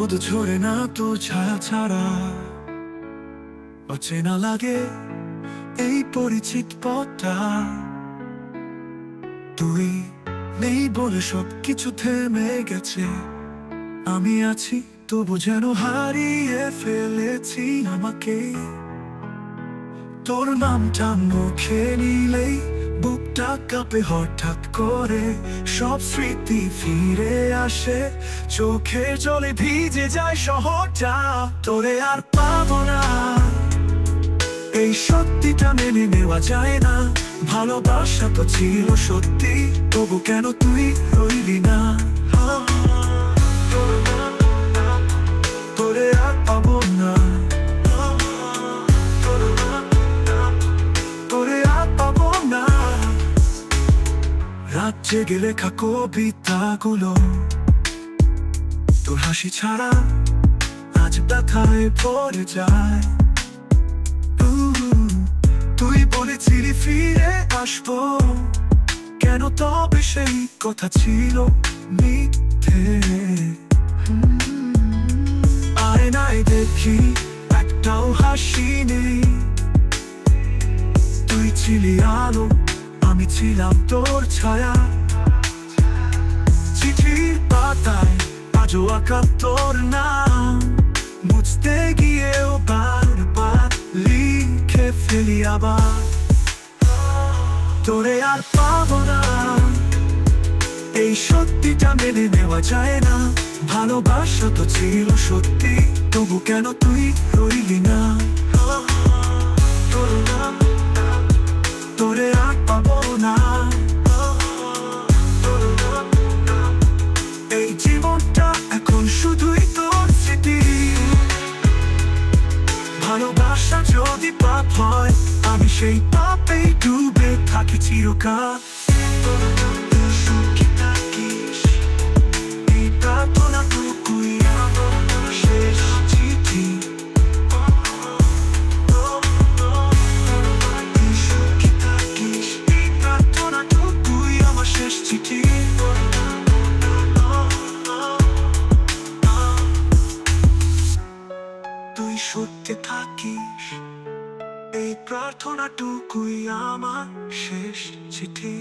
রোদ ঝরে না তো ছায়া ছাড়া, অচেনা লাগে এই পরিচিত পথটা। তুই নেই বলে সব কিছু থেমে গেছে, আমি আছি তবু যেন হারিয়ে ফেলেছি আমাকে। তোর নামটা মুখে নিলেই বুকটা কাঁপে হঠাৎ করে, সব স্মৃতি ফিরে আসে, চোখের জলে ভিজে যায় শহরটা। তোরে আর পাবো না, এই সত্যিটা মেনে নেওয়া যায় না। ভালোবাসা তো ছিল সত্যি, তবু কেন তুই রইলি না? তোরে আর পাবো না, তোরে আর পাবো না। রাত জেগে লেখা কবিতাগুলো তোর হাসি ছাড়া আজ ব্যথায় ভরে যায়। তুই বলেছিলি ফিরে আসবো, কেন তবে সেই কথা ছিল মিথ্যে? আয়নায় দেখি একটাও হাসি নেই, তুই ছিলি আলো, আমি ছিলাম তোর ছায়া। চিঠির পাতায় আজও আঁকা তোর নাম, বুঝতে গিয়েও বারবার লিখে ফেলি আবার। তোরে আর পাবো না, এই সত্যিটা মেনে নেওয়া যায় না। ভালোবাসা তো ছিল সত্যি, তবু কেন তুই রইলি না? তোরে আর পাবো না, এই জীবনটা এখন শুধুই তোর স্মৃতি। ভালোবাসা যদি পাপ হয়, আমি সেই পাপেই ডুবে থাকি চিরকাল। সুখী থাকিস, এই প্রার্থনাটুকুই আমার শেষ চিঠি। সুখী থাকিস, এই প্রার্থনাটুকুই আমার শেষ চিঠি। তুই সত্যি থাকিস, এই প্রার্থনাটুকুই আমার শেষ চিঠি।